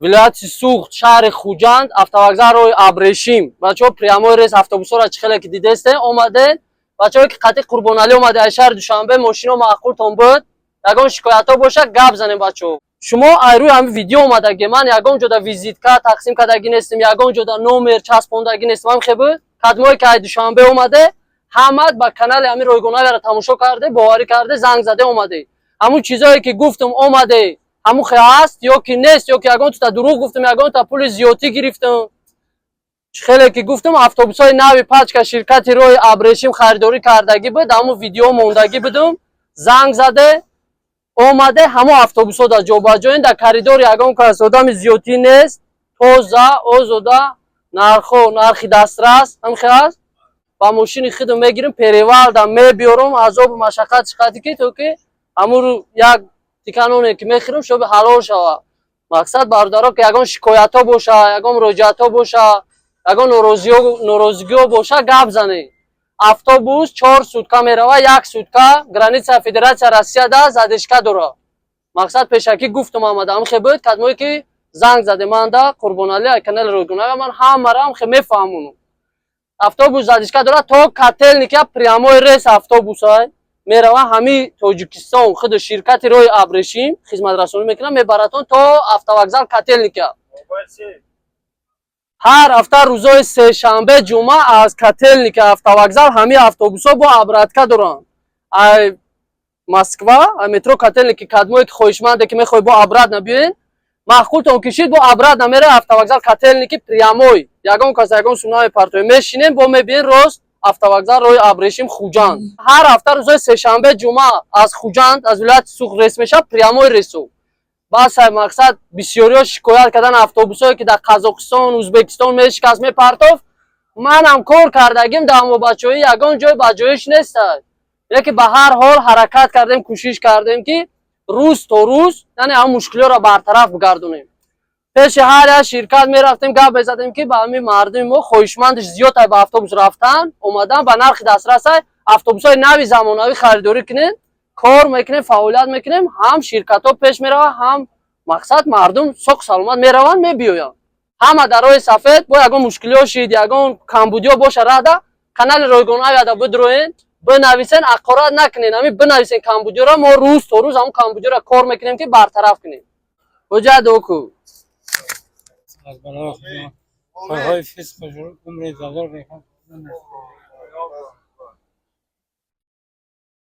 вилояти Суғд, шаҳри Хуҷанд, автовокзал роҳи Абрешим. Бачаҳо прямои рейс автобусҳоро чӣ хеле ки дидестед омадед. Бачаҳое ки қатъи Қурбоналӣ омадед аз шаҳри Душанбе мошино маъқултон буд, ягон шикоятҳо бошад гап занем бачаҳо. Шумо ай рӯи ҳамин видео омадаги ман ягон ҷода визитка тақсим кардаги нестем, ягон ҷода номер часпондаги нестем. Ҳамин хе буд қадмое ки ай Душанбе омаде ҳамат ба канали ҳамин ройгонаҳояро тамошо карде, боварӣ карде, занг заде омаде. ҳамун чизое ки гуфтам омаде ҳамун хе аст ё ки нест, ё ки ягон тута дурӯғ гуфтам, ягон тута пули зиёдӣ гирифтам. хеле ки гуфтам автобусҳои нави пачка ширкати роҳи Абрешим харидорӣ кардагӣ буд, ҳамун видео мондагӣ будам. Занг заде омаде ҳамон автобусҳо дар ҷобаҷоин, дар коридор ягон кас одами зиёдӣ нест, тоза озода, нархи дастрас ҳамин хе аст. ба мошини худам мегирам, перевалда мебиёрам, азобу машаққат шиқати ки то ки ҳамун як тиканоне ки мехӯрам шоби ҳалол шава. Мақсад бародаро ки ягон шикоятҳо боша, ягон муроҷиатҳо боша, ягон норозигиҳо боша гап занед. автобус 4 сутка мерава, 1 сутка граница Федератсия Россияда задишка дорад. Мақсад пешакӣ гуфтам омада ҳамин хе буд қадмое ки занг заде ман да Қурбоналӣ ай канали ройгонаҳо ман ҳамаро ҳам хе мефаҳмонам. автобус задишка дорад то котельника прямои рейс автобусай мерава ҳамин Тоҷикистон худ ширкати роҳи Абрешим хизматрасонӣ мекунад, мебаратон то автовокзал котельника. ҳар ҳафта рӯзои сешанбе ҷумъа аз котельника автовокзал ҳамин автобусҳо бо обратка доранд. ай Москва ай метро котельники кадмое ки хоҳишманде ки мехоҳед бо обратна биёед, маъқултон кишид бо обратна мере автовокзал котельники прямой. ягон кас ягон сумна мепартоед, мешинем бо мебиен рост автовокзал роҳи Абрешим Хуҷанд. ҳар ҳафта рӯзои сешанбе ҷумъа аз Хуҷанд аз вилояти Суғд рейс мешавад прямой рейсо. бас мақсад бисёриҳо шикоят кардан автобусҳое ки дар Қазоқистон, Узбекистон мешикаст мепартофт. манам кор кардагим дар амобачоӣ ягон ҷой ба ҷоиш нестад. леки ба ҳар ҳол ҳаракат кардем, кӯшиш кардем ки рӯз то рӯз яъне ҳамн мушкилиҳоро бартараф бигардонем. пеши ҳар як ширкат мерафтем, гап мезадем ки ба ҳамин мардуми мо хоҳишмандиш зиёд ба автобус рафтан омадан ба нархи дастрасай автобусҳои нави замонавӣ харидорӣ кунем, кор мекунем, фаъолият мекунем, ҳам ширкатҳо пеш меравад, ҳам мақсад мардум соқ саломат мераванд мебиёянд. ҳама дар роҳи сафед бо ягон мушкилиҳо шид, ягон камбудиҳо боша рада канали ройгонаҳояда бидроен, бинависен, ақорат накунен, ҳамин бинависен камбудиҳоро, мо рӯз то рӯз ҳамун камбудиҳоро кор мекунем ки бартараф кунем. ҳуҷҷат доку از بالا خواهی فیس باشو عمری زدار ریخم